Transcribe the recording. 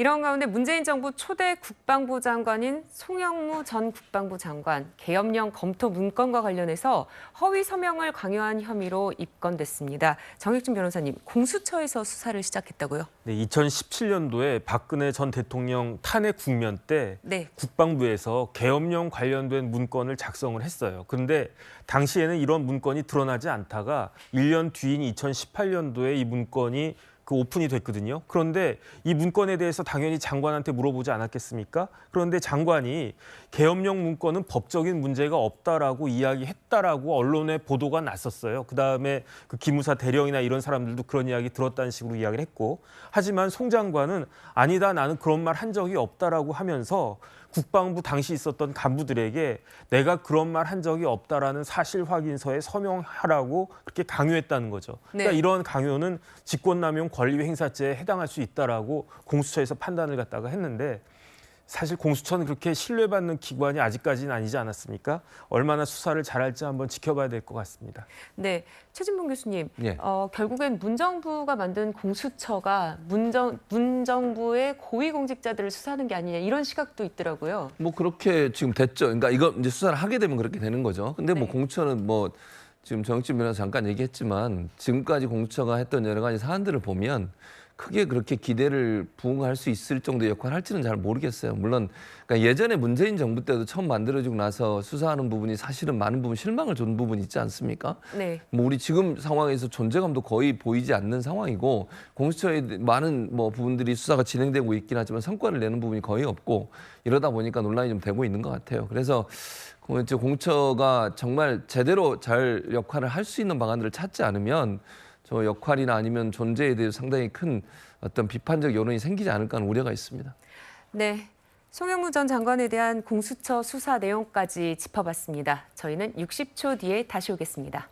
이런 가운데 문재인 정부 초대 국방부 장관인 송영무 전 국방부 장관 계엄령 검토 문건과 관련해서 허위 서명을 강요한 혐의로 입건됐습니다. 정익준 변호사님, 공수처에서 수사를 시작했다고요? 네, 2017년도에 박근혜 전 대통령 탄핵 국면 때 네. 국방부에서 계엄령 관련된 문건을 작성을 했어요. 그런데 당시에는 이런 문건이 드러나지 않다가 1년 뒤인 2018년도에 이 문건이 오픈이 됐거든요. 그런데 이 문건에 대해서 당연히 장관한테 물어보지 않았겠습니까? 그런데 장관이 계엄령 문건은 법적인 문제가 없다라고 이야기했다라고 언론에 보도가 났었어요. 그다음에 그 기무사 대령이나 이런 사람들도 그런 이야기 들었다는 식으로 이야기를 했고, 하지만 송 장관은 아니다, 나는 그런 말 한 적이 없다라고 하면서 국방부 당시 있었던 간부들에게 내가 그런 말 한 적이 없다라는 사실 확인서에 서명하라고 그렇게 강요했다는 거죠. 그러니까 네. 이런 강요는 직권남용 권리행사죄에 해당할 수 있다라고 공수처에서 판단을 갖다가 했는데, 사실 공수처는 그렇게 신뢰받는 기관이 아직까지는 아니지 않았습니까? 얼마나 수사를 잘할지 한번 지켜봐야 될 것 같습니다. 네, 최진봉 교수님, 예. 결국엔 문정부가 만든 공수처가 문정부의 고위공직자들을 수사하는 게 아니냐 이런 시각도 있더라고요. 뭐 그렇게 지금 됐죠. 그러니까 이거 이제 수사를 하게 되면 그렇게 되는 거죠. 근데 뭐 네. 공수처는 뭐 지금 정익진 변호사 잠깐 얘기했지만 지금까지 공수처가 했던 여러 가지 사안들을 보면 크게 그렇게 기대를 부응할 수 있을 정도의 역할을 할지는 잘 모르겠어요. 물론 그러니까 예전에 문재인 정부 때도 처음 만들어지고 나서 수사하는 부분이 사실은 많은 부분 실망을 준 부분이 있지 않습니까? 네. 뭐 우리 지금 상황에서 존재감도 거의 보이지 않는 상황이고, 공수처의 많은 뭐 부분들이 수사가 진행되고 있긴 하지만 성과를 내는 부분이 거의 없고, 이러다 보니까 논란이 좀 되고 있는 것 같아요. 그래서 공수처가 정말 제대로 잘 역할을 할 수 있는 방안들을 찾지 않으면 저 역할이나 아니면 존재에 대해서 상당히 큰 어떤 비판적 여론이 생기지 않을까 하는 우려가 있습니다. 네, 송영무 전 장관에 대한 공수처 수사 내용까지 짚어봤습니다. 저희는 60초 뒤에 다시 오겠습니다.